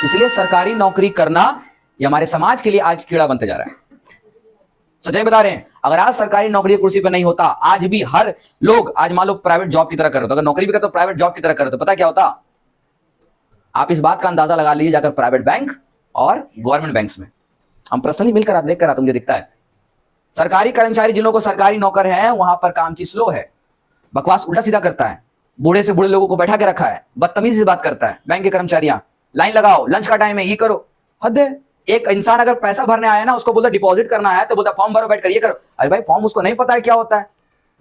इसलिए सरकारी नौकरी करना ये हमारे समाज के लिए आज कीड़ा बनते जा रहा है। सच्चाई बता रहे हैं, अगर आज सरकारी नौकरी कुर्सी पर नहीं होता, आज भी हर लोग आज मान लो प्राइवेट जॉब की तरह कर रहे हो, अगर नौकरी भी करते तो प्राइवेट जॉब की तरह कर रहे हो, तो पता क्या होता? आप इस बात का अंदाजा लगा लीजिए जाकर प्राइवेट बैंक और गवर्नमेंट बैंक्स में। हम पर्सनली मिलकर देख कर मुझे दिखता है, सरकारी कर्मचारी जिन लोगों को सरकारी नौकर है वहां पर काम चीज स्लो है, बकवास उल्टा सीधा करता है, बूढ़े से बूढ़े लोगों को बैठा के रखा है, बदतमीजी से बात करता है। बैंक के कर्मचारियां लाइन लगाओ, लंच का टाइम है, ये करो, हद है। एक इंसान अगर पैसा भरने आया ना, उसको बोलता डिपॉजिट करना है तो बोलता फॉर्म भरो, बैठ कर ये करो। अरे भाई फॉर्म उसको नहीं पता है क्या होता है,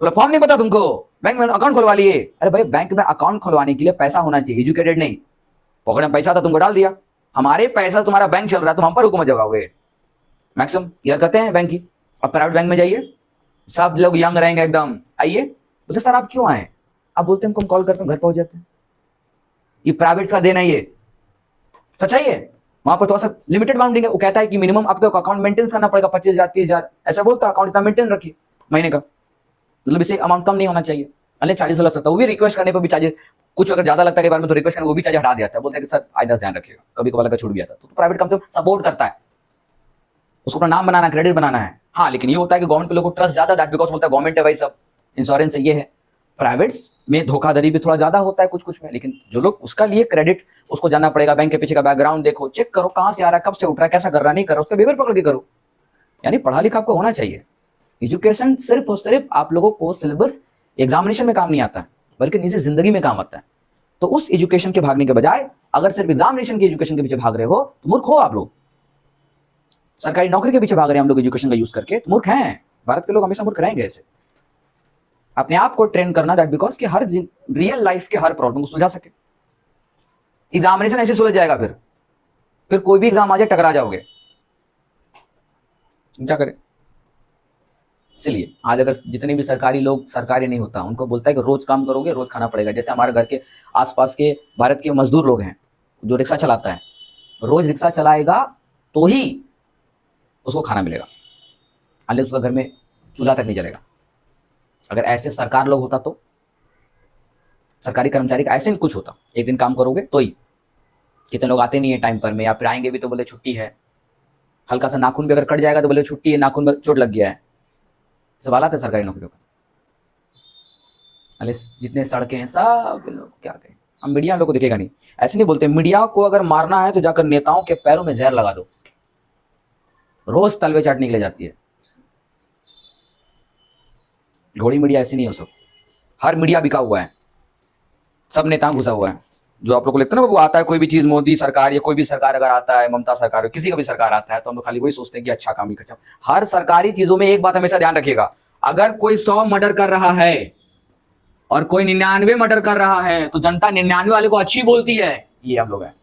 बोला फॉर्म नहीं पता तुमको, बैंक में अकाउंट खुलवा लिए। अरे भाई बैंक में अकाउंट खुलवाने के लिए पैसा होना चाहिए, एजुकेटेड नहीं। पॉकेट में पैसा था तुमको डाल दिया, हमारे पैसा तुम्हारा बैंक चल रहा है, तुम हम पर हुक्म जगाओगे। मैक्सिमम यह कहते हैं बैंक की। अब प्राइवेट बैंक में जाइए, सब लोग यंग रहेंगे एकदम, आइए, बोलते सर आप क्यों आए? आप बोलते हैं हमको कॉल करते हैं घर पहुंच जाते हैं। ये प्राइवेट का देना, ये सच्चाई है। वहां पर थोड़ा सा लिमिटेड बाउंडिंग है, वो कहता है कि मिनिमम आपको अकाउंट मेंटेन करना पड़ेगा 25,000 30,000, ऐसा बोलता है अकाउंट इतना मेंटेन रखिए महीने का, मतलब इसे अमाउंट कम नहीं होना चाहिए। अरे 40 लग सकता है, वो भी रिक्वेस्ट करने पर भी चार्जेस कुछ अगर ज्यादा लगता है बार में तो रिक्वेस्ट करने वो भी चार्ज हटा दिया था, बोलते हैं कि सर आइंदा ध्यान रखिएगा, कभी कभार लगा छूट गया था। तो प्राइवेट कम से कम सपोर्ट करता है, उसको अपना नाम बनाना, क्रेडिट बनाना है। हाँ लेकिन ये होता है कि गवर्नमेंट पे लोगों को ट्रस्ट ज्यादा, दैट बिकॉज बोलता है गवर्नमेंट है भाई, सब इंश्योरेंस है, ये है। प्राइवेट्स में धोखाधड़ी भी थोड़ा ज्यादा होता है कुछ कुछ में, लेकिन जो लोग उसका लिए क्रेडिट, उसको जानना पड़ेगा, बैंक के पीछे का बैकग्राउंड देखो, चेक करो कहां से आ रहा है, कब से उठ रहा है, कैसा कर रहा है, नहीं कर रहा, उसका बिहेवियर पकड़ के करो। यानी पढ़ा लिखा आपको होना चाहिए। एजुकेशन सिर्फ और सिर्फ आप लोगों को सिलेबस एग्जामिनेशन में काम नहीं आता है, बल्कि निजी जिंदगी में काम आता है। तो उस एजुकेशन के भागने के बजाय अगर सिर्फ एग्जामिनेशन की एजुकेशन के पीछे भाग रहे हो तो मूर्ख हो आप लोग। सरकारी नौकरी के पीछे भाग रहे हैं हम लोग एजुकेशन का यूज करके, तो मूर्ख हैं। भारत के लोग हमेशा मूर्ख रहेंगे ऐसे। अपने आप को ट्रेन करना, दैट बिकॉज कि हर रियल लाइफ के हर प्रॉब्लम को सुलझा सके। एग्जामिनेशन ऐसे सुलझ जाएगा, फिर कोई भी एग्जाम आ जाए टकरा जाओगे, क्या करें। इसलिए आज अगर जितने भी सरकारी लोग, सरकारी नहीं होता, उनको बोलता है कि रोज काम करोगे रोज खाना पड़ेगा। जैसे हमारे घर के आसपास के भारत के मजदूर लोग हैं, जो रिक्शा चलाता है, रोज रिक्शा चलाएगा तो ही उसको खाना मिलेगा, अले उसका घर में चूल्हा तक नहीं जलेगा। अगर ऐसे सरकार लोग होता तो, सरकारी कर्मचारी का ऐसे ही कुछ होता, एक दिन काम करोगे तो ही। कितने लोग आते नहीं है टाइम पर में, या फिर आएंगे भी तो बोले छुट्टी है, हल्का सा नाखून भी अगर कट जाएगा तो बोले छुट्टी है, नाखून में चोट लग गया है। सवाल आते सरकारी नौकरियों का। अरे जितने सड़कें हैं सब लोग क्या कहें, हम मीडिया लोग को दिखेगा नहीं, ऐसे नहीं बोलते। मीडिया को अगर मारना है तो जाकर नेताओं के पैरों में जहर लगा दो, रोज तलवे चाटने के लिए जाती है। घोड़ी मीडिया ऐसी नहीं हो सब, हर मीडिया बिका हुआ है, सब नेता घुसा हुआ है। जो आप लोग को लगता है ना वो आता है कोई भी चीज, मोदी सरकार या कोई भी सरकार अगर आता है, ममता सरकार, किसी का भी सरकार आता है, तो हम लोग खाली वही सोचते हैं कि अच्छा काम ही कर। हर सरकारी चीजों में एक बात हमेशा ध्यान रखिएगा, अगर कोई 100 मर्डर कर रहा है और कोई 99 मर्डर कर रहा है तो जनता 99 वाले को अच्छी बोलती है। ये हम लोग हैं।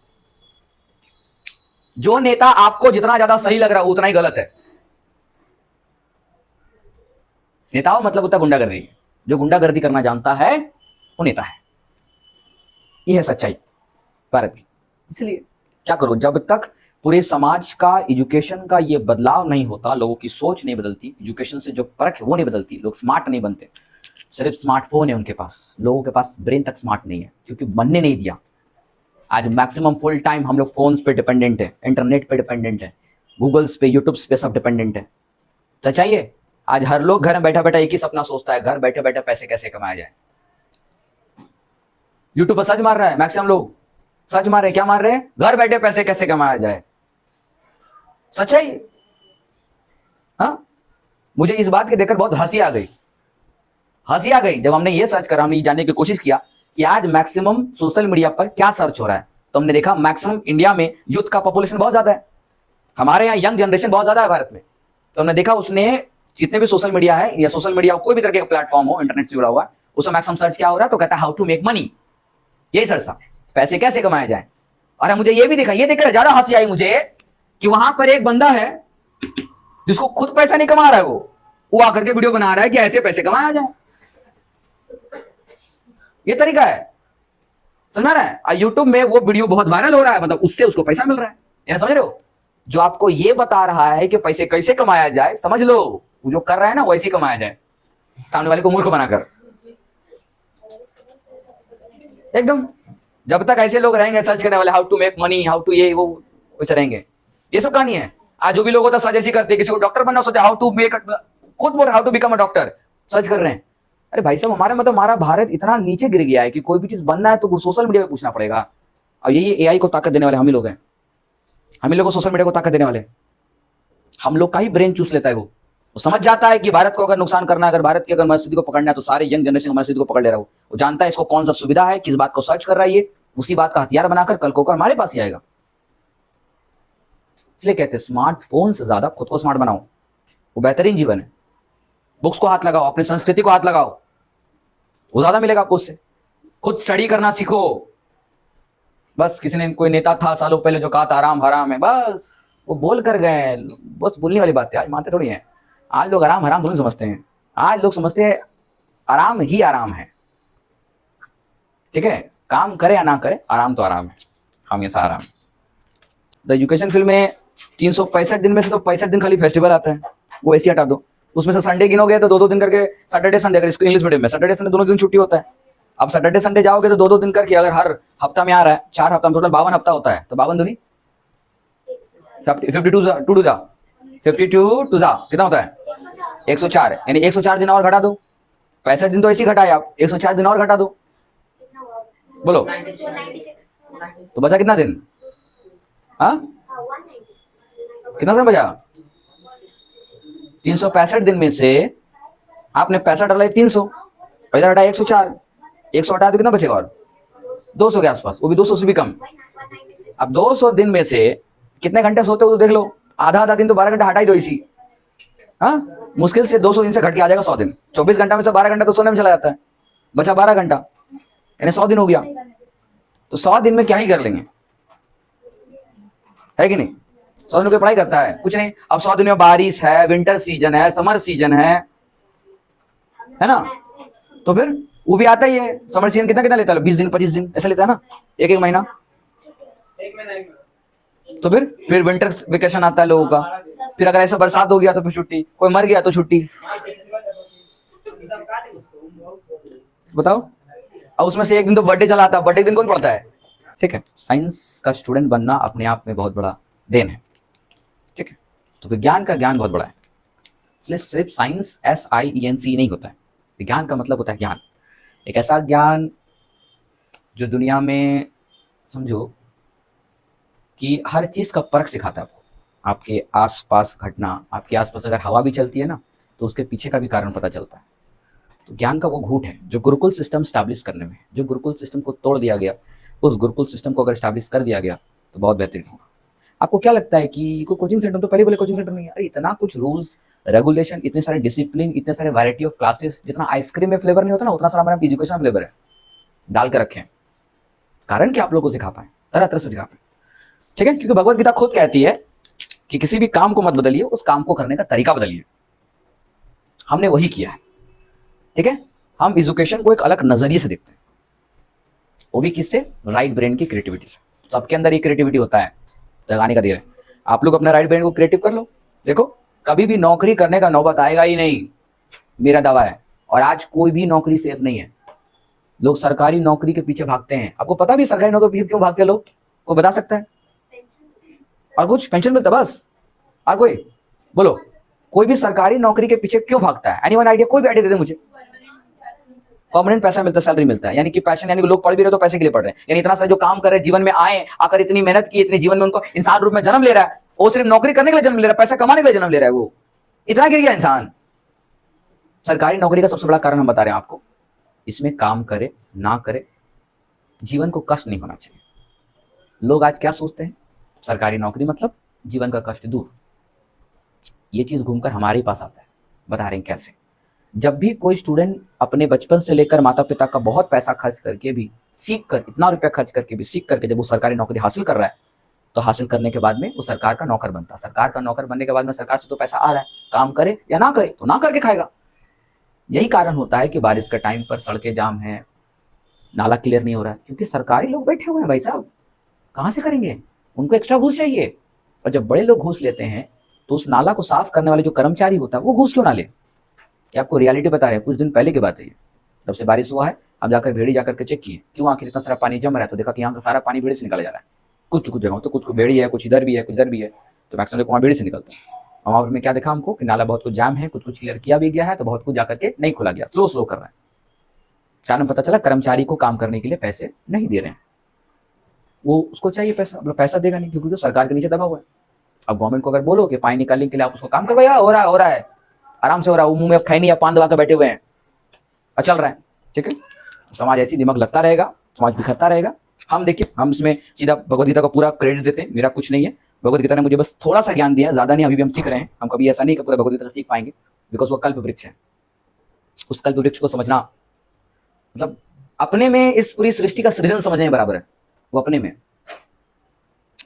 जो नेता आपको जितना ज्यादा सही लग रहा है उतना ही गलत है। नेताओं मतलब होता है गुंडागर्दी, जो गुंडागर्दी करना जानता है वो नेता है। ये है सच्चाई भारत की। इसलिए क्या करो, जब तक पूरे समाज का एजुकेशन का ये बदलाव नहीं होता, लोगों की सोच नहीं बदलती, एजुकेशन से जो परख है वो नहीं बदलती, लोग स्मार्ट नहीं बनते। सिर्फ स्मार्टफोन है उनके पास, लोगों के पास ब्रेन तक स्मार्ट नहीं है, क्योंकि बनने नहीं दिया। आज मैक्सिमम फुल टाइम हम लोग फोन्स पे डिपेंडेंट है, इंटरनेट पे डिपेंडेंट है, गूगल्स पे, यूट्यूब्स पे सब डिपेंडेंट है। तो चाहिए आज हर लोग घर में बैठा बैठा एक ही सपना सोचता है, घर बैठे बैठे पैसे कैसे कमाया जाए। यूट्यूब पर सर्च मार रहा है, मैक्सिमम लोग सर्च मार रहे हैं, क्या मार रहे हैं? घर बैठे पैसे कैसे कमाया जाए। सच्चाई। हाँ, मुझे इस बात के देखकर बहुत हंसी आ गई, हंसी आ गई जब हमने ये सर्च करा, हमने ये जानने की कोशिश किया कि आज मैक्सिमम सोशल मीडिया पर क्या सर्च हो रहा है। तो हमने देखा मैक्सिमम इंडिया में यूथ का पॉपुलेशन बहुत ज्यादा है, हमारे यहाँ यंग जनरेशन बहुत ज्यादा है भारत में। तो हमने देखा उसने जितने भी सोशल मीडिया है या सोशल मीडिया कोई भी तरह का प्लेटफॉर्म हो इंटरनेट से जुड़ा हुआ, उसमें मैक्सिमम सर्च क्या हो रहा है? तो कहता है हाउ टू मेक मनी, यही सर्च था, पैसे कैसे कमाए जाए। और मुझे ये भी दिखा, ये देखकर ज्यादा हंसी आई मुझे कि वहां पर एक बंदा है जिसको खुद पैसा नहीं कमा रहा है, वो आकर के वीडियो बना रहा है कि ऐसे पैसे कमाया जाए। ये तरीका है, समझ रहा है? यूट्यूब में वो वीडियो बहुत वायरल हो रहा है, मतलब उससे उसको पैसा मिल रहा है। यह समझ रहे हो? जो आपको ये बता रहा है कि पैसे कैसे कमाया जाए, समझ लो वो जो कर रहा है ना वैसे कमाया जाए, सामने वाले को मूर्ख बनाकर एकदम। जब तक ऐसे लोग रहेंगे सर्च करने वाले, how to make money, how to ये वो, वैसे रहेंगे। ये सब कहानी है। आज जो भी लोग होता है सर्च ऐसी करते हैं, किसी को डॉक्टर बनना सोचा, हाउ टू मेक, खुद बोल रहे how to become a doctor, search कर रहे हैं। अरे भाई साहब, हमारे मतलब हमारा भारत इतना नीचे गिर गया है कि कोई भी चीज बनना है तो सोशल मीडिया पे पूछना पड़ेगा। और यही एआई को ताकत देने वाले हम ही लोग हैं, हम ही लोग को सोशल मीडिया को ताकत देने वाले। हम लोग का ही ब्रेन चूस लेता है। वो समझ जाता है कि भारत को अगर नुकसान करना है, अगर भारत की अगर मनस्थिति को पकड़ना है तो सारे यंग जनरेशन की मनस्थिति को पकड़ ले रहा है। वो जानता है इसको कौन सा सुविधा है, किस बात को सर्च कर रहा है, ये उसी बात का हथियार बनाकर कल को हमारे पास ही आएगा। इसलिए कहते हैं स्मार्टफोन से ज्यादा खुद को स्मार्ट बनाओ, वो बेहतरीन जीवन है। बुक्स को हाथ लगाओ, अपनी संस्कृति को हाथ लगाओ, वो ज्यादा मिलेगा आपको उससे। खुद स्टडी करना सीखो। बस किसी ने, कोई नेता था सालों पहले जो कहा था आराम हराम है, बस वो बोल कर गए, बस बोलने वाली बात है, आज मानते थोड़ी हैं। आज लोग आराम हराम दोनों समझते हैं। आज लोग समझते हैं आराम ही आराम है। ठीक है, काम करे या ना करे, आराम तो आराम है, हमेशा आराम। द एजुकेशन फील्ड में 365 दिन में से तो 65 दिन खाली फेस्टिवल आता है, वो ऐसे हटा दो। उसमें से संडे गिनोगे तो 2-2 दिन करके, सैटरडे संडे, अगर इसको इंग्लिश मीडियम में सैटरडे संडे दोनों दिन छुट्टी होता है। अब सैटरडे संडे जाओगे तो 2-2 दिन करके, अगर हर हफ्ता में आ रहा है, 4 हफ्ता में टोटल 52 हफ्ता होता है, तो 52 दूनी 52 टू जा कितना होता है 104, यानी 104 दिन और घटा दो। 65 दिन तो ऐसे ही घटाए आप, 104 दिन और घटा दो, बोलो तो बचा कितना दिन? हाँ, कितना दिन बचा? 365 दिन में से आपने 65 डाला 300, इधर हटाया 104, 100 हटा तो कितना बचेगा? और 200 के आसपास, वो भी 200 से भी कम। अब 200 दिन में से कितने घंटे सोते हो तो देख लो, आधा दिन तो 12 घंटा हटा ही दो इसी। हाँ, मुश्किल से 200 दिन से घट के आ जाएगा 100 दिन। 24 घंटा में से 12 घंटा तो सोने में चला जाता है, बचा 12 घंटा, यानी 100 दिन हो गया। तो 100 दिन में क्या ही कर लेंगे, है कि नहीं? 100 दिन की पढ़ाई करता है कुछ नहीं। अब 100 दिन में बारिश है, विंटर सीजन है, समर सीजन है ना? तो फिर वो भी आता ही है। समर सीजन कितना कितना लेता है? 20 दिन 25 दिन ऐसा लेता है ना, एक महीना। तो फिर विंटर वेकेशन आता है लोगों का। फिर अगर ऐसा बरसात हो गया तो फिर छुट्टी, कोई मर गया तो छुट्टी, बताओ। और उसमें से एक दिन तो बर्थडे चला आता है, बर्थडे दिन कौन पढ़ता है? ठीक है, साइंस का स्टूडेंट बनना अपने आप में बहुत बड़ा देन है। ठीक है, तो विज्ञान का ज्ञान बहुत बड़ा है। इसलिए सिर्फ साइंस SIENC नहीं होता है। विज्ञान का मतलब होता है ज्ञान, एक ऐसा ज्ञान जो दुनिया में समझो कि हर चीज का परख सिखाता है आपको। आपके आसपास घटना, आपके आसपास अगर हवा भी चलती है ना, तो उसके पीछे का भी कारण पता चलता है। तो ज्ञान का वो घूट है जो गुरुकुल सिस्टम स्टैब्लिश करने में, जो गुरुकुल सिस्टम को तोड़ दिया गया, उस गुरुकुल सिस्टम को अगर स्टैब्लिश कर दिया गया तो बहुत बेहतरीन होगा। आपको क्या लगता है कि कोई कोचिंग सेंटर, तो पहले बोले कोचिंग सेंटर नहीं है, अरे इतना कुछ रूल्स रेगुलेशन, इतने सारे डिसिप्लिन, इतने सारे वैरायटी ऑफ क्लासेस, जितना आइसक्रीम में फ्लेवर नहीं होता ना, उतना सारा हमारे एजुकेशन फ्लेवर है डाल के रखे हैं। कारण कि आप लोगों को सिखा पाए, तरह तरह से सिखा पाए। ठीक है, क्योंकि भगवत गीता खुद कहती है कि किसी भी काम को मत बदलिए, उस काम को करने का तरीका बदलिए। हमने वही किया है। ठीक है, हम एजुकेशन को एक अलग नजरिए से देखते हैं, वो भी किससे? राइट ब्रेन की क्रिएटिविटी से। सबके अंदर ये क्रिएटिविटी होता है, जगाने का देर है। आप लोग अपना राइट ब्रेन को क्रिएटिव कर लो, देखो कभी भी नौकरी करने का नौबत आएगा ही नहीं, मेरा दावा है। और आज कोई भी नौकरी सेफ नहीं है। लोग सरकारी नौकरी के पीछे भागते हैं। आपको पता भी सरकारी नौकरी के पीछे क्यों भागते हैं लोग? कोई बता सकता है? और कुछ पेंशन मिलता बस, और कोई बोलो, कोई भी सरकारी नौकरी के पीछे क्यों भागता है? Anyone idea? कोई भी आइडिया दे दे मुझे। परमानेंट पैसा मिलता है, सैलरी मिलता है, यानी कि पैशन, यानी कि लोग पढ़ भी रहे तो पैसे के लिए पढ़ रहे हैं। यानी इतना सारा जो काम कर रहे हैं, जीवन में आए, आकर इतनी मेहनत की, इतने जीवन में उनको इंसान रूप में जन्म ले रहा है, वो सिर्फ नौकरी करने के लिए जन्म ले रहा है, पैसा कमाने के लिए जन्म ले रहा है, वो इतना गिर गया इंसान। सरकारी नौकरी का सबसे बड़ा कारण हम बता रहे हैं आपको, इसमें काम करे ना करे, जीवन को कष्ट नहीं होना चाहिए। लोग आज क्या सोचते हैं? सरकारी नौकरी मतलब जीवन का कष्ट दूर। ये चीज घूमकर हमारे पास आता है, बता रहे हैं कैसे। जब भी कोई स्टूडेंट अपने बचपन से लेकर माता पिता का बहुत पैसा खर्च करके भी, सीख कर, इतना रुपया खर्च करके भी सीख करके जब वो सरकारी नौकरी हासिल कर रहा है, तो हासिल करने के बाद में वो सरकार का नौकर बनता है। सरकार का नौकर बनने के बाद में सरकार से तो पैसा आ रहा है, काम करे या ना करे तो ना करके खाएगा। यही कारण होता है कि बारिश का टाइम पर सड़कें जाम है, नाला क्लियर नहीं हो रहा है, क्योंकि सरकारी लोग बैठे हुए हैं भाई साहब, कहाँ से करेंगे? उनको एक्स्ट्रा घूस चाहिए। और जब बड़े लोग घूस लेते हैं तो उस नाला को साफ करने वाले जो कर्मचारी होता है वो घूस क्यों ना ले? ये आपको रियलिटी बता रहे हैं, कुछ दिन पहले की बात है ये। जब से बारिश हुआ है हम जाकर भेड़ी जाकर के चेक किए क्यों आखिर इतना सारा पानी जम रहा है, तो देखा कि यहाँ का सारा पानी भेड़ी से निकला जा रहा है। कुछ कुछ जगहों तो कुछ भेड़ी है, कुछ इधर भी है, कुछ इधर भी है, तो मैक्सिमम वहाँ भेड़ी से निकलता है। और वहाँ में क्या देखा हमको कि नाला बहुत कुछ जाम है, कुछ कुछ क्लियर किया भी गया है, तो बहुत कुछ जाकर के नहीं खोला गया, स्लो स्लो कर रहा है। चार में पता चला कर्मचारी को काम करने के लिए पैसे नहीं दे रहे हैं, वो उसको चाहिए पैसा, मतलब पैसा देगा नहीं क्योंकि जो सरकार के नीचे दबा हुआ है। अब गवर्नमेंट को अगर बोलो कि पानी निकालने के लिए आप उसको काम करवाया, हो रहा है आराम से हो रहा है, वो मुंह में खैनी या पान दबा के बैठे हुए हैं, चल रहा है, ठीक है। समाज ऐसी दिमाग लगता रहेगा, समाज बिखरता रहेगा। हम देखिए, हम इसमें सीधा भगवद गीता को पूरा क्रेडिट देते हैं, मेरा कुछ नहीं है, भगवद गीता ने मुझे बस थोड़ा सा ज्ञान दिया है, ज्यादा नहीं, अभी भी हम सीख रहे हैं। हम कभी ऐसा नहीं कि पूरा भगवद गीता सीख पाएंगे, बिकॉज वो कल्प वृक्ष है। उस कल्प वृक्ष को समझना मतलब अपने में इस पूरी सृष्टि का सृजन समझने बराबर है, वो अपने में।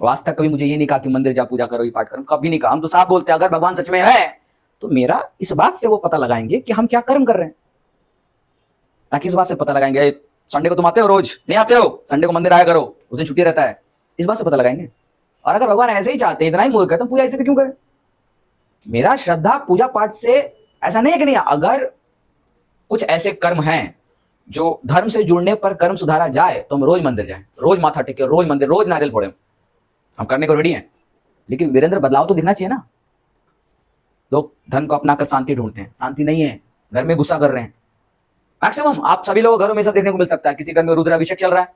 आज तक कभी मुझे ये नहीं कहा कि मंदिर जा पूजा करो, ये पाठ करो, कभी नहीं कहा। हम तो साफ बोलते हैं अगर भगवान सच में है तो मेरा इस बात से वो पता लगाएंगे कि हम क्या कर्म कर रहे हैं, ताकि इस बात से पता लगाएंगे संडे को तुम आते हो, रोज नहीं आते हो, संडे को मंदिर आया करो, उस दिन छुट्टी रहता है, इस बात से पता लगाएंगे। और अगर भगवान ऐसे ही चाहते हैं, इतना ही मूर्ख है, तो पूजा ऐसे भी क्यों करें। मेरा श्रद्धा पूजा पाठ से ऐसा नहीं है कि नहीं, अगर कुछ ऐसे कर्म हैं जो धर्म से जुड़ने पर कर्म सुधारा जाए तो हम रोज मंदिर जाएं, रोज माथा टेके, रोज मंदिर, रोज नारियल फोड़े, हम करने को रेडी हैं। लेकिन मेरे अंदर बदलाव तो दिखना चाहिए ना। लोग धन को अपनाकर शांति ढूंढते हैं, शांति नहीं है, घर में गुस्सा कर रहे हैं। मैक्सिमम आप सभी लोगों घरों में सब देखने को मिल सकता है, किसी घर में रुद्राभिषेक चल रहा है,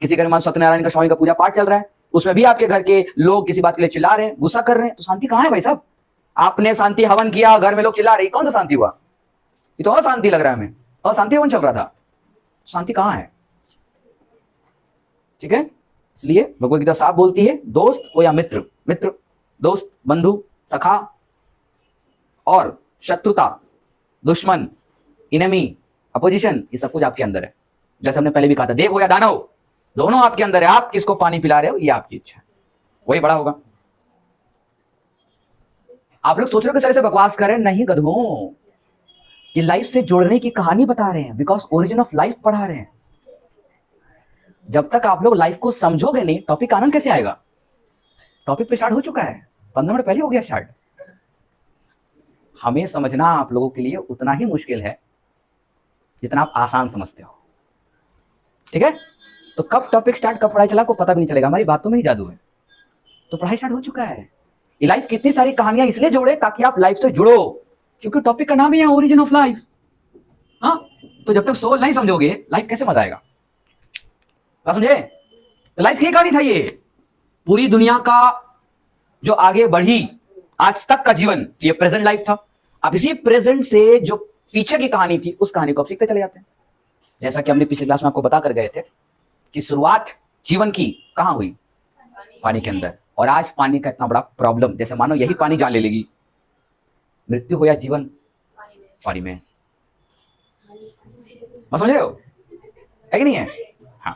किसी घर में सत्यनारायण का स्वामी का पूजा पाठ चल रहा है, उसमें भी आपके घर के लोग किसी बात के लिए चिल्ला रहे हैं, गुस्सा कर रहे हैं, तो शांति कहाँ है भाई साहब। आपने शांति हवन किया, घर में लोग चिल्ला रहे, कौन सा शांति हुआ, ये तो अशांति लग रहा है हमें, अशांति हवन चल रहा था, शांति कहाँ है, ठीक है। इसलिए भगवद गीता साफ बोलती है, दोस्त हो या मित्र, मित्र, दोस्त, बंधु, सखा और शत्रुता, दुश्मन, इनेमी, अपोजिशन, ये सब कुछ आपके अंदर है। जैसे हमने पहले भी कहा था, देव हो या दानव, दोनों आपके अंदर है। आप किसको पानी पिला रहे हो, ये आपकी इच्छा है, वही बड़ा होगा। आप लोग सोच रहे हो कि सर से बकवास कर रहे हैं, नहीं गधों, ये लाइफ से जोड़ने की कहानी बता रहे हैं, बिकॉज ओरिजिन ऑफ लाइफ पढ़ा रहे हैं। जब तक आप लोग लाइफ को समझोगे नहीं, टॉपिक आनंद कैसे आएगा। टॉपिक पे स्टार्ट हो चुका है, 15 मिनट पहले हो गया स्टार्ट। हमें समझना आप लोगों के लिए उतना ही मुश्किल है जितना आप आसान समझते हो, ठीक है। तो कब टॉपिक स्टार्ट, कब पढ़ाई चला, को पता भी नहीं चलेगा, हमारी बातों में ही जादू है। तो पढ़ाई स्टार्ट हो चुका है। ये लाइफ की इतनी सारी कहानियां इसलिए जोड़े ताकि आप लाइफ से जुड़ो, क्योंकि टॉपिक का नाम ही है ओरिजिन ऑफ लाइफ। हाँ, तो जब तक सोल नहीं समझोगे लाइफ कैसे मजा आएगा, समझे। तो लाइफ की कहानी था ये, पूरी दुनिया का जो आगे बढ़ी आज तक का जीवन, ये प्रेजेंट लाइफ था। अब इसी प्रेजेंट से जो पीछे की कहानी थी, उस कहानी को आप सीखते चले जाते हैं। जैसा कि हमने पिछले क्लास में आपको बता कर गए थे कि शुरुआत जीवन की कहां हुई, पानी के अंदर। और आज पानी का इतना बड़ा प्रॉब्लम, जैसे मानो यही पानी जान ले लेगी, मृत्यु हो या जीवन, पानी में। समझ रहे हो, है कि नहीं है। हाँ,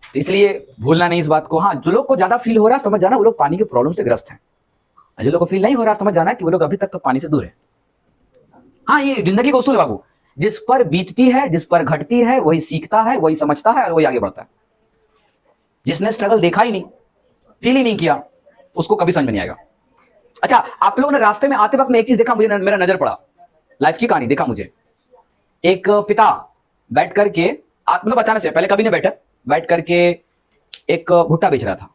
तो इसलिए भूलना नहीं इस बात को। हाँ, जो लोग को ज्यादा फील हो रहा है समझ जाना वो लोग पानी के प्रॉब्लम से ग्रस्त हैं, जो लोग को फील नहीं हो रहा समझ जाना कि वो लोग अभी तक तो पानी से दूर है। हाँ, ये जिंदगी का उसूल है बाबू, जिस पर बीतती है, जिस पर घटती है, वही सीखता है, वही समझता है और वही आगे बढ़ता है। जिसने स्ट्रगल देखा ही नहीं, फील ही नहीं किया, उसको कभी समझ में नहीं आएगा। अच्छा, आप लोगों ने रास्ते में आते वक्त में एक चीज देखा, मुझे मेरा नजर पड़ा, लाइफ की कहानी देखा मुझे। एक पिता बैठ करके, मतलब अचानक से, पहले कभी नहीं बैठा, बैठ करके एक भुट्टा बेच रहा था।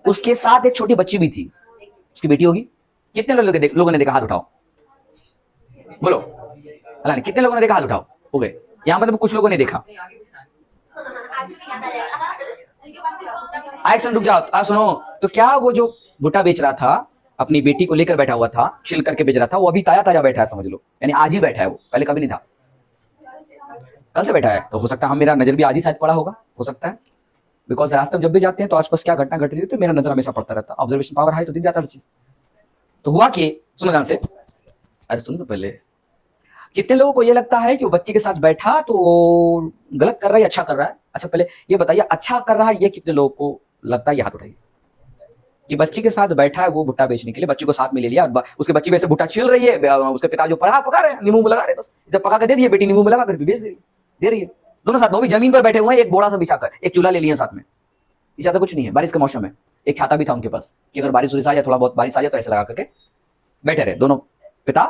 उसके साथ एक छोटी बच्ची भी थी, उसकी बेटी होगी। कितने लोगों ने देखा, हाथ उठाओ, बोलो। अल्लाह ने, कितने लोगों ने देखा, हाथ उठाओ। हो गए यहाँ पर, तो कुछ लोगों ने देखा। रुक जाओ, सुनो। तो क्या वो जो भुट्टा बेच रहा था, अपनी बेटी को लेकर बैठा हुआ था, छिल करके बेच रहा था, वो अभी ताजा ताजा बैठा है, समझ लो, यानी आज ही बैठा है, वो पहले कभी नहीं था, कल से बैठा है। तो हो सकता है मेरा नजर भी आज ही शायद पड़ा होगा, हो सकता है, बिकॉज रास्ते में जब भी जाते हैं तो आसपास क्या घटना घट रही है तो मेरा नजर हमेशा पड़ता रहता, ऑब्जर्वेशन पावर है तो दिख जाता हर चीज। तो हुआ कि, सुनो ध्यान से, अरे सुनो तो पहले, कितने लोगों को ये लगता है कि वो बच्चे के साथ बैठा तो गलत कर रहा है या अच्छा कर रहा है। अच्छा पहले ये बताइए, अच्छा कर रहा है ये कितने लोगों को लगता है, ये हाथ उठाइए। कि बच्ची के साथ बैठा है वो भुट्टा बेचने के लिए, बच्ची को साथ में ले लिया, उसके बच्ची वैसे भुट्टा छिल रही है, उसके पिता जो पका रहे हैं, नींबू में लगा रहे, बस जब पका के दे दिए, बेटी नींबू में लगा कर बेच दे रही है। दोनों साथ, वो भी जमीन पर बैठे हुए हैं, एक बोड़ा सा बिछाकर, एक चूल्हा ले लिया साथ में। इससे ज्यादा कुछ नहीं है, बारिश का मौसम है, एक छाता भी था उनके पास कि अगर बारिश आ जाए, थोड़ा बहुत बारिश आ जाए तो ऐसे लगा करके बैठे रहे। दोनों पिता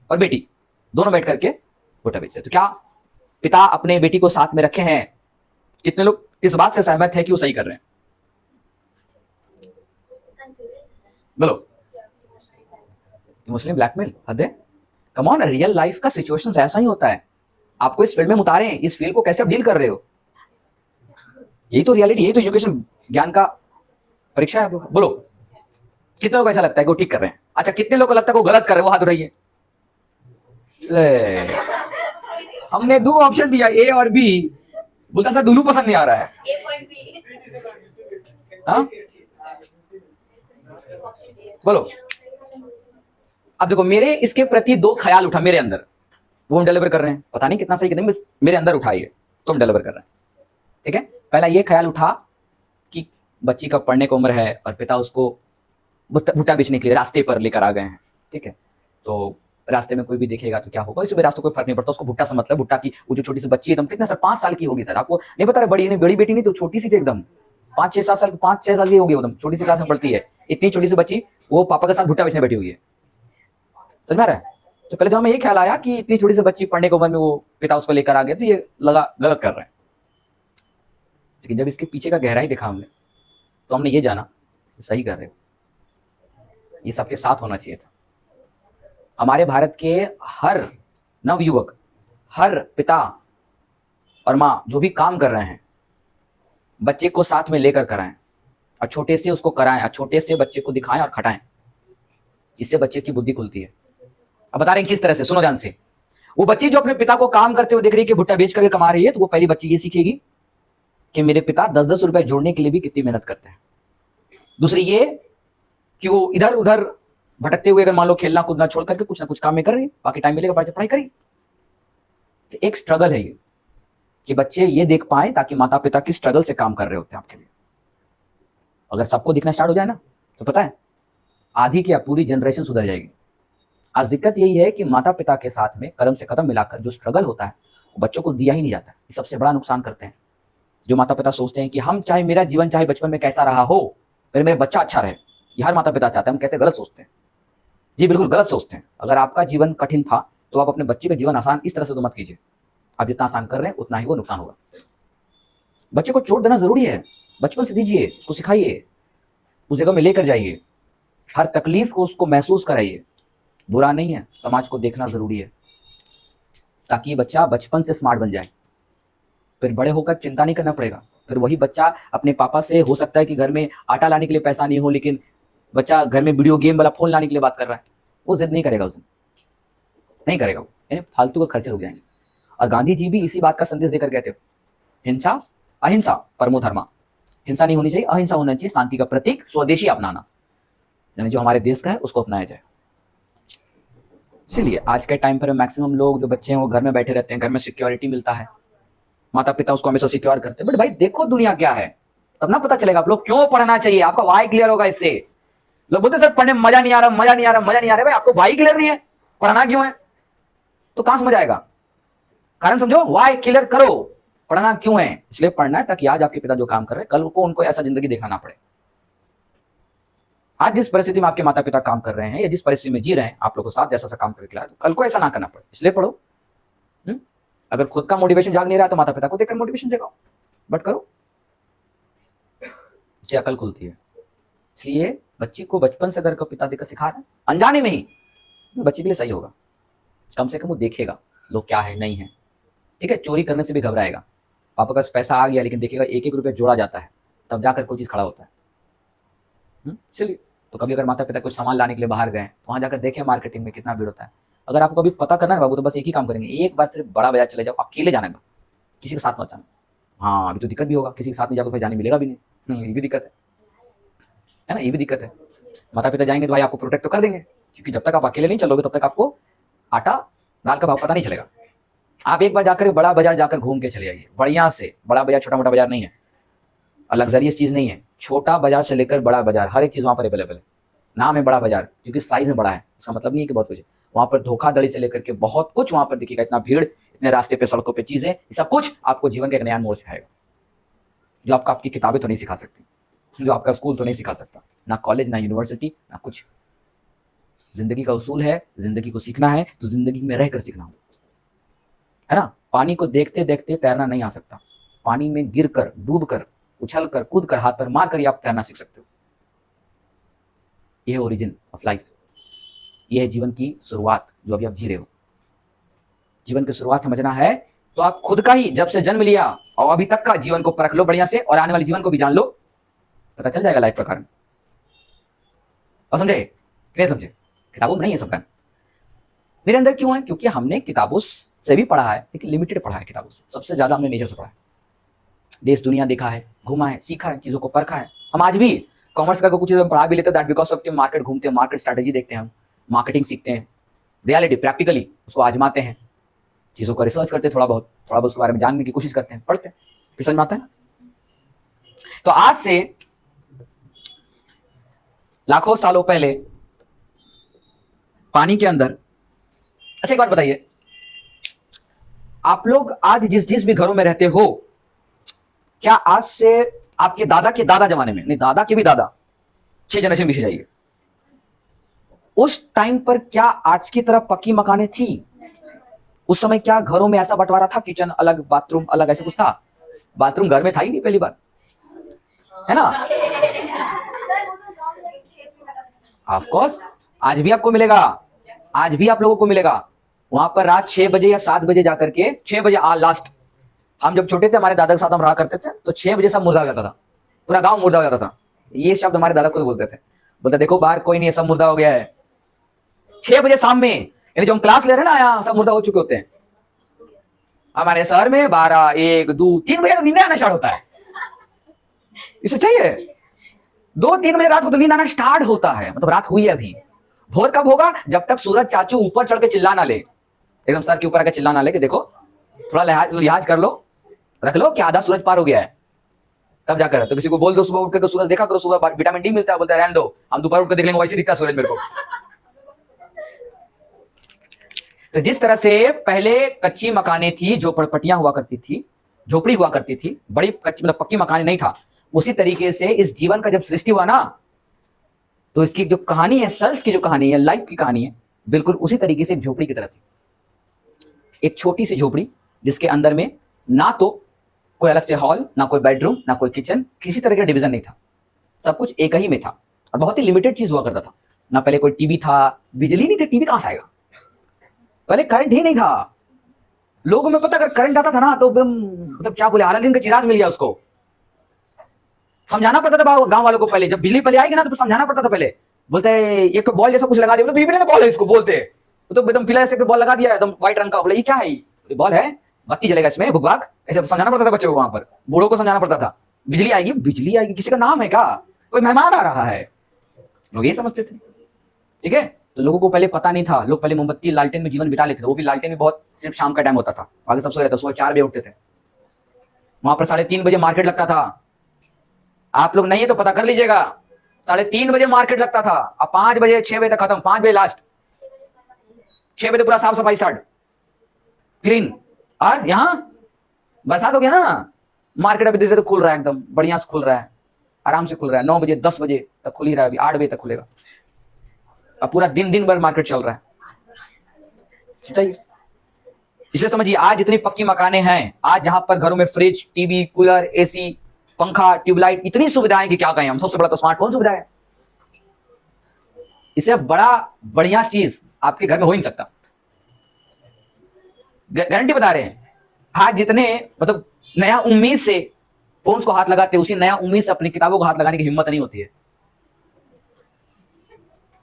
और बेटी दोनों बैठ करके भुट्टा बेच रहे। तो क्या पिता अपने बेटी को साथ में रखे हैं? कितने लोग इस बात से सहमत है कि वो सही कर रहे हैं? बोलो। मुस्लिम ब्लैकमेल, हद है। कम ऑन, रियल लाइफ का सिचुएशन ऐसा ही होता है। आपको इस फील्ड में उतारे, इस फील्ड को कैसे आप डील कर रहे हो, यही तो रियलिटी, यही तो एजुकेशन ज्ञान का परीक्षा है। बोलो, कितने लोग ऐसा लगता है कि वो ठीक कर रहे हैं? अच्छा, कितने लोग को लगता है कि वो गलत कर रहे हैं? वो हाथ उठाइए। हमने दो ऑप्शन दिया, ए और बी, बोलता सर दोनों पसंद नहीं आ रहा है। हाँ? बोलो। अब देखो, मेरे इसके प्रति दो ख्याल उठा मेरे अंदर, वो हम डिलीवर कर रहे हैं, पता नहीं कितना सही कितना, मेरे अंदर उठाइए तो हम डिलीवर कर रहे हैं। ठीक है, पहला ये ख्याल उठा कि बच्ची का पढ़ने की उम्र है और पिता उसको भुट्टा बेचने के लिए रास्ते पर लेकर आ गए हैं। ठीक है, तो रास्ते में कोई भी देखेगा तो क्या होगा, इस रास्ते कोई फर्क नहीं पड़ता, उसको भुट्टा से मतलब, भुट्टा की वो जो छोटी सी बच्ची एकदम, कितना सर 5 साल की होगी सर, आपको नहीं बता रहे, बड़ी नहीं, बड़ी बेटी नहीं, तो छोटी सी थी एकदम, 5-6 साल 5-6 साल की होगी, एकदम छोटी सी क्लास में पढ़ती है, इतनी छोटी सी बच्ची वो पापा के साथ भुट्टा बेचने बैठी हुई है। समझ में आ रहा है? तो पहले तो हमें ये ख्याल आया कि इतनी छोटी सी बच्ची पढ़ने के उम्र में वो पिता उसको लेकर आ गया, तो ये लगा गलत कर रहे हैं। लेकिन जब इसके पीछे का गहराई देखा हमने, तो हमने ये जाना सही कर रहे हो, ये सबके साथ होना चाहिए था। हमारे भारत के हर नवयुवक, हर पिता और माँ जो भी काम कर रहे हैं, बच्चे को साथ में लेकर कराएं और छोटे से उसको कराएं और छोटे से बच्चे को दिखाएं और खटाएं, इससे बच्चे की बुद्धि खुलती है। अब बता रहे हैं किस तरह से, सुनो ध्यान से। वो बच्ची जो अपने पिता को काम करते हुए देख रही है कि भुट्टा बेच करके कमा रही है, तो वो पहली बच्ची ये सीखेगी कि मेरे पिता 10-10 रुपए जोड़ने के लिए भी कितनी मेहनत करते हैं। दूसरी ये कि वो इधर उधर भटकते हुए अगर मान लो खेलना कूदना छोड़ करके कुछ ना कुछ काम में कर रही है, बाकी टाइम मिलेगा पढ़ाई करी। तो एक स्ट्रगल है ये कि बच्चे ये देख पाए ताकि माता पिता की स्ट्रगल से काम कर रहे होते हैं आपके लिए। अगर सबको दिखना स्टार्ट हो जाए ना, तो पता है आधी की पूरी जनरेशन सुधर जाएगी। आज दिक्कत यही है कि माता पिता के साथ में कदम से कदम मिलाकर जो स्ट्रगल होता है वो बच्चों को दिया ही नहीं जाता। ये सबसे बड़ा नुकसान करते हैं जो माता पिता सोचते हैं कि हम चाहे मेरा जीवन चाहे बचपन में कैसा रहा हो, फिर मेरा बच्चा अच्छा रहे। ये हर माता पिता चाहते हैं। हम कहते हैं गलत सोचते हैं जी, बिल्कुल गलत सोचते हैं। अगर आपका जीवन कठिन था तो आप अपने बच्चे का जीवन आसान इस तरह से तो मत कीजिए। आप जितना आसान कर रहे हैं उतना ही वो नुकसान होगा। बच्चे को चोट देना जरूरी है, बचपन से दीजिए, उसको सिखाइए, उस जगह में लेकर जाइए, हर तकलीफ को उसको महसूस कराइए। बुरा नहीं है, समाज को देखना जरूरी है ताकि ये बच्चा बचपन से स्मार्ट बन जाए, फिर बड़े होकर चिंता नहीं करना पड़ेगा। फिर वही बच्चा अपने पापा से, हो सकता है कि घर में आटा लाने के लिए पैसा नहीं हो, लेकिन बच्चा घर में वीडियो गेम वाला फोन लाने के लिए बात कर रहा है, वो जिद नहीं करेगा, उस दिन नहीं करेगा, वो यानी फालतू के खर्चे हो जाएंगे। और गांधी जी भी इसी बात का संदेश देकर गए थे, हिंसा अहिंसा परमो धर्मा। हिंसा नहीं होनी चाहिए, अहिंसा होना चाहिए, शांति का प्रतीक स्वदेशी अपनाना, यानी जो हमारे देश का है उसको अपनाया जाए। इसीलिए आज के टाइम पर मैक्सिमम लोग जो बच्चे हैं वो घर में बैठे रहते हैं, घर में सिक्योरिटी मिलता है, माता पिता उसको हमेशा सिक्योर करते हैं। बट भाई देखो दुनिया क्या है, तब ना पता चलेगा आप लोग क्यों पढ़ना चाहिए, आपका वाई क्लियर होगा इससे। लोग बोलते सर पढ़ने में मजा नहीं आ रहा, मजा नहीं आ रहा, मजा नहीं आ रहा। भाई आपको वाई क्लियर नहीं है, पढ़ना क्यों है? तो कहां समझ आएगा? कारण समझो, वाई क्लियर करो, पढ़ना क्यों है। इसलिए पढ़ना है ताकि आज आपके पिता जो काम कर रहे हैं कल को उनको ऐसा जिंदगी देखना ना पड़े। आज जिस परिस्थिति में आपके माता पिता काम कर रहे हैं या जिस परिस्थिति में जी रहे हैं, आप लोगों के साथ जैसा सा काम करके लाया, तो कल को ऐसा ना करना पड़े, इसलिए पढ़ो। अगर खुद का मोटिवेशन जाग नहीं रहा तो माता पिता को देखकर मोटिवेशन जगाओ, बट करो, इससे अकल खुलती है। इसलिए बच्ची को बचपन से अगर पिता देकर सिखा रहे हैं, अनजाने में ही, तो बच्चे के लिए सही होगा। कम से कम वो देखेगा लोग क्या है नहीं है। ठीक है, चोरी करने से भी घबराएगा, पापा का पैसा आ गया लेकिन देखेगा 1-1 रुपया जोड़ा जाता है, तब जाकर कोई चीज खड़ा होता है। चलिए, तो कभी अगर माता पिता कुछ सामान लाने के लिए बाहर गए तो वहां जाकर देखें मार्केटिंग में कितना भीड़ होता है। अगर आपको कभी पता करना है बाबू, तो बस एक ही काम करेंगे, एक बार सिर्फ बड़ा बाजार चले जाओ, अकेले जाना है, किसी के साथ मत जाना। हाँ, अभी तो दिक्कत भी होगा, किसी के साथ नहीं जाकर भाई जाने मिलेगा भी नहीं, ये भी दिक्कत है ना, ये भी दिक्कत है। माता पिता जाएंगे तो भाई आपको प्रोटेक्ट तो कर देंगे, क्योंकि जब तक आप अकेले नहीं चलोगे तब तक आपको आटा दाल का भाव पता नहीं चलेगा। आप एक बार जाकर बड़ा बाजार जाकर घूम के चले आइए बढ़िया से। बड़ा बाजार छोटा मोटा बाजार नहीं है, लग्जरियस चीज नहीं है, छोटा बाजार से लेकर बड़ा बाजार हर एक चीज वहां पर अवेलेबल है। नाम है बड़ा बाजार क्योंकि साइज में बड़ा है, इसका मतलब नहीं है कि बहुत कुछ है। वहां पर धोखाधड़ी से लेकर के बहुत कुछ वहां पर दिखेगा, इतना भीड़, इतने रास्ते पे सड़कों पे चीजें, सब कुछ आपको जीवन का एक नया मोड़ सिखाएगा, जो आपकी किताबें तो नहीं सिखा सकती, जो आपका स्कूल तो नहीं सिखा सकता, ना कॉलेज ना यूनिवर्सिटी ना कुछ। जिंदगी का उसूल है, जिंदगी को सीखना है तो जिंदगी में रहकर सीखना हो, है ना। पानी को देखते देखते तैरना नहीं आ सकता, पानी में गिरकर, डूबकर, उछलकर, कूदकर, हाथ पर मार कर ही आप तैरना सीख सकते हो। यह है ओरिजिन ऑफ लाइफ, यह है जीवन की शुरुआत जो अभी आप जी रहे हो। जीवन की शुरुआत समझना है तो आप खुद का ही जब से जन्म लिया और अभी तक का जीवन को परख लो बढ़िया से, और आने वाले जीवन को भी जान लो, पता चल जाएगा लाइफ का कारण। और समझे नहीं समझे? किताबों में नहीं है सबका। मेरे अंदर क्यों है? क्योंकि हमने किताबों से भी पढ़ा है, लेकिन लिमिटेड पढ़ा है किताबों से। सबसे ज्यादा हमने नेचर से पढ़ा है, देश दुनिया देखा है, घूमा है, सीखा है, चीजों को परखा है। हम आज भी कॉमर्स का कुछ चीजें पढ़ा भी लेते हैं, दैट बिकॉज ऑफ मार्केट घूमते हैं, मार्केट स्ट्रैटेजी देखते हैं, हम मार्केटिंग सीखते हैं, रियलिटी प्रैक्टिकली उसको आजमाते हैं, चीजों का रिसर्च करते हैं, थोड़ा बहुत उसके बारे में जानने की कोशिश करते हैं, पढ़ते हैं, फिर समझ में आता है। तो आज से लाखों सालों पहले पानी के अंदर, अच्छा एक बात बताइए, आप लोग आज जिस जिस भी घरों में रहते हो, क्या आज से आपके दादा के दादा जमाने में, नहीं दादा के भी दादा, 6 जनरेशन पीछे जाइए, उस टाइम पर क्या आज की तरह पक्की मकानें थी? उस समय क्या घरों में ऐसा बंटवारा था, किचन अलग, बाथरूम अलग, ऐसे कुछ था? बाथरूम घर में था ही नहीं पहली बार, है ना? ऑफ कोर्स आज भी आपको मिलेगा, आज भी आप लोगों को मिलेगा। वहां पर रात 6 बजे या 7 बजे जाकर के, 6 बजे लास्ट, हम जब छोटे थे हमारे दादा के साथ हम रहा करते थे, तो 6 बजे सब मुर्दा हो जाता था, पूरा गांव मुर्दा हो जाता था। ये शब्द हमारे दादा खुद बोलते थे, बोलते देखो बाहर कोई नहीं है, सब मुर्दा हो गया है। 6 बजे शाम में, यानी जो हम क्लास ले रहे हैं ना, यहाँ सब मुर्दा हो चुके होते हैं। हमारे शहर में 12, 1, 2, 3 बजे तो नींद आना स्टार्ट होता है। इसे चाहिए 2-3 बजे रात को तो नींद आना स्टार्ट होता है, मतलब रात हुई है अभी। भोर कब होगा? जब तक सूरज चाचू ऊपर चढ़ के चिल्ला ना ले, एकदम सर के ऊपर आकर चिल्ला ना ले कि देखो थोड़ा लिहाज कर लो, रख लो कि आधा सूरज पार हो गया है, तब जाकर। तो किसी को बोल दो सुबह उठ कर सूरज देखा करो, सुबह विटामिन डी मिलता है, बोलता है रहने दो, हम दोपहर उठ कर देख लेंगे, वैसे दिखता है सूरज मेरे को। तो जिस तरह से पहले कच्ची मकानें थी, झोपड़पट्टियां हुआ करती थी, झोपड़ी हुआ करती थी, बड़ी कच्ची मतलब पक्की मकान नहीं था, उसी तरीके से इस जीवन का जब सृष्टि हुआ ना, तो इसकी जो कहानी है, सेल्स की जो कहानी है, लाइफ की कहानी है, बिल्कुल उसी तरीके से एक झोपड़ी की तरह थी। एक छोटी सी झोपड़ी जिसके अंदर में ना तो कोई अलग से हॉल, ना कोई बेडरूम, ना कोई किचन, किसी तरह का डिवीजन नहीं था, सब कुछ एक ही में था, और बहुत ही लिमिटेड चीज हुआ करता था। ना पहले कोई टीवी था, बिजली नहीं थी, टीवी कहां से आएगा? पहले करंट ही नहीं था। लोगों में पता, अगर करंट आता था ना तो मतलब क्या बोले, दिन का चिराग मिल गया उसको। समझाना पड़ता था गांव वालों को, पहले जब बिजली पहले आएगी ना तो समझाना पड़ता था। पहले बोलते एक तो बॉल जैसा कुछ लगा दिया, बोले तो बॉल है इसको बोलते, तो एकदम पीला ऐसे बॉल लगा दिया एकदम व्हाइट रंग का, बोले ये क्या है? ये बॉल है, बत्ती जलेगा इसमें, भुगभाग, ऐसे समझाना पड़ता था बच्चों को। वहां पर बूढ़ों को समझाना पड़ता था, बिजली आएगी, बिजली आएगी किसी का नाम है क्या? कोई मेहमान आ रहा है, लोग ये समझते थे। ठीक है, तो लोगों को पहले पता नहीं था, लोग पहले मोमबत्ती लालटेन में जीवन बिता लेते थे, वो भी लालटेन में बहुत सिर्फ शाम का टाइम होता था, बाकी सब सो रहता, सुबह 4 बजे उठते थे। वहां पर 3:30 बजे मार्केट लगता था, आप लोग नहीं है तो पता कर लीजिएगा, 3:30 बजे मार्केट लगता था, अब 5 बजे 6 बजे तक खत्म, 5 बजे लास्ट, 6 बजे पूरा साफ सफाई स्टार्ट, क्लीन। और यहाँ बरसात हो गया ना, मार्केट अभी धीरे धीरे खुल रहा है, एकदम बढ़िया से खुल रहा है, आराम से खुल रहा है, 9 बजे 10 बजे तक खुल ही रहा है, अभी 8 बजे तक खुलेगा। अब पूरा दिन भर मार्केट चल रहा है। चाहिए इसलिए समझिए, आज जितनी पक्की मकानें हैं, आज जहां पर घरों में फ्रिज, टीवी, कूलर, एसी, पंखा, ट्यूबलाइट, इतनी सुविधाएं कि क्या कहें हम। सबसे बड़ा तो स्मार्टफोन सुविधा है, इससे बड़ा बढ़िया चीज आपके घर में हो ही नहीं सकता। गारंटी बता रहे हैं, आज जितने मतलब नया उम्मीद से फोन को हाथ लगाते, उसी नया उम्मीद से अपनी किताबों को हाथ लगाने की हिम्मत नहीं होती है।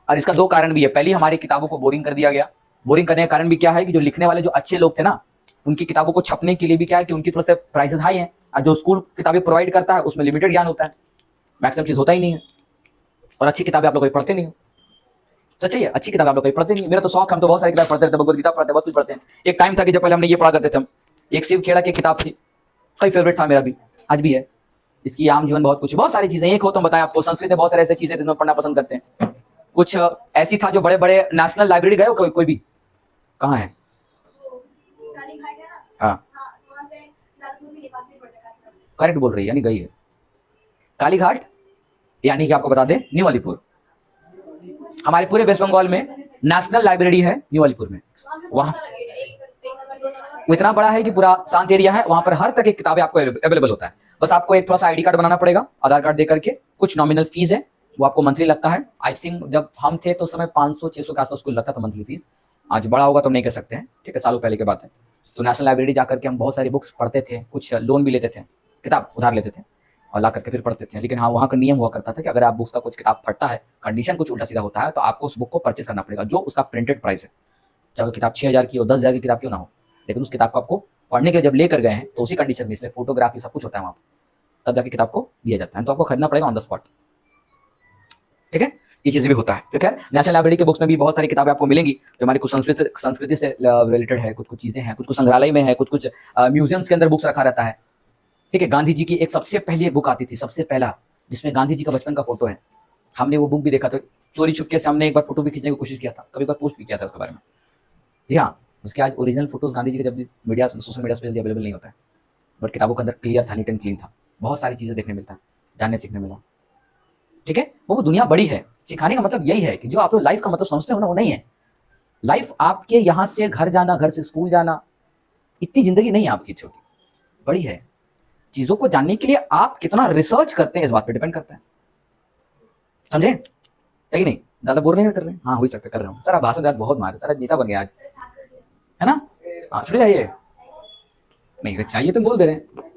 और इसका 2 कारण भी है। पहली, हमारी किताबों को बोरिंग कर दिया गया। बोरिंग करने का कारण भी क्या है कि जो लिखने वाले जो अच्छे लोग थे ना, उनकी किताबों को छपने के लिए भी क्या है कि उनकी थोड़ा सा प्राइसेस हाई हैं, और जो स्कूल किताबें प्रोवाइड करता है उसमें लिमिटेड ज्ञान होता है, मैक्सिमम चीज होता ही नहीं है, और अच्छी किताबें आप लोग कोई पढ़ते नहीं हो। सच्चाई है, अच्छी किताब आप लोग कोई पढ़ते नहीं। मेरा तो शौक, हम तो बहुत सारी किताब पढ़ते थे, भगवत गीता पढ़ते, बहुत कुछ पढ़ते हैं। एक टाइम था कि जब पहले हमने ये पढ़ा करते थे हम, एक शिव खेड़ा की किताब थी, कई फेवरेट था मेरा भी, आज भी है। इसकी आम जीवन बहुत कुछ, बहुत सारी चीजें, एक हो तो बताएं आपको, संस्कृत में बहुत सारी ऐसी चीजें जिसमें पढ़ना पसंद करते हैं। कुछ ऐसी था जो बड़े बड़े नेशनल लाइब्रेरी गए हो कोई भी? कहाँ है? हाँ करेक्ट बोल रही है, यानी गई है। काली घाट यानी कि आपको बता दें न्यू अलीपुर, हमारे पूरे वेस्ट बंगाल में नेशनल लाइब्रेरी है न्यू अलीपुर में। वहां वो इतना बड़ा है कि पूरा शांत एरिया है, वहां पर हर तरह की किताबें आपको अवेलेबल होता है। बस आपको एक थोड़ा सा आईडी कार्ड बनाना पड़ेगा, आधार कार्ड दे करके, कुछ नॉमिनल फीस है, वो आपको मंथली लगता है। आई थिंक जब हम थे तो उस समय 500-600 के आसपास कुछ लगता था मंथली फीस। आज बड़ा होगा तो हम नहीं कह सकते हैं, ठीक है, सालों पहले की बात है। तो नेशनल लाइब्रेरी जाकर के हम बहुत सारी बुक्स पढ़ते थे, कुछ लोन भी लेते थे, किताब उधार लेते थे और ला करके फिर पढ़ते थे। लेकिन हाँ, वहाँ का नियम हुआ करता था कि अगर आप बुक्स का कुछ किताब फटता है, कंडीशन कुछ उल्टा सीधा होता है, तो आपको उस बुक को परचेस करना पड़ेगा, जो उसका प्रिंटेड प्राइस है। चाहे वो किताब 6,000 की हो, 10,000 की किताब क्यों ना हो, लेकिन उस किताब को आपको पढ़ने के लिए जब लेकर गए हैं तो उसी कंडीशन में, इसलिए फोटोग्राफी सब कुछ होता है वहाँ पर, तब जाके किताब को दिया जाता है। तो आपको खरीदना पड़ेगा ऑन द स्पॉट, ठीक है। ये चीज़ भी होता है। तो खैर, नेशनल लाइब्रेरी के बुक्स में भी बहुत सारी किताबें आपको मिलेंगी जो हमारी कुछ संस्कृति से रिलेटेड है, कुछ कुछ चीज़ें हैं, कुछ कुछ संग्रहालय में है, कुछ कुछ म्यूजियम्स के अंदर बुक्स रखा रहता है, ठीक है। गांधी जी की एक सबसे पहली एक बुक आती थी, सबसे पहला, जिसमें गांधी जी का बचपन का फोटो है। हमने वो बुक भी देखा, तो चोरी छुपके से हमने एक बार फोटो भी खींचने की कोशिश किया था, कभी बार पोस्ट भी किया था उसके बारे में। जी हाँ, उसके आज ओरिजिनल फोटोज गांधी जी के जब मीडिया सोशल मीडिया पर अवेलेबल नहीं होता है, बट किताबों के अंदर क्लियर था, नीट एंड क्लीन था, बहुत सारी चीज़ें देखने मिलता है, जानने सीखने मिला, ठीक है। वो दुनिया बड़ी है। सिखाने का मतलब यही है कि जो आप लोग लाइफ का मतलब समझते हो ना, वो नहीं है। लाइफ आपके यहाँ से घर जाना, घर से स्कूल जाना, इतनी जिंदगी नहीं है आपकी, छोटी बड़ी है। चीजों को जानने के लिए आप कितना रिसर्च करते हैं, इस बात पे डिपेंड करता है, समझे है कि नहीं? ज्यादा बोर नहीं कर रहे हैं? हाँ, हो ही सकता कर रहा हूँ सर, आप भाषण आज बहुत मारे सर, नेता बन गया आज, है ना? हाँ, छुट्टी चाहिए? नहीं चाहिए तो बोल दे रहे हैं।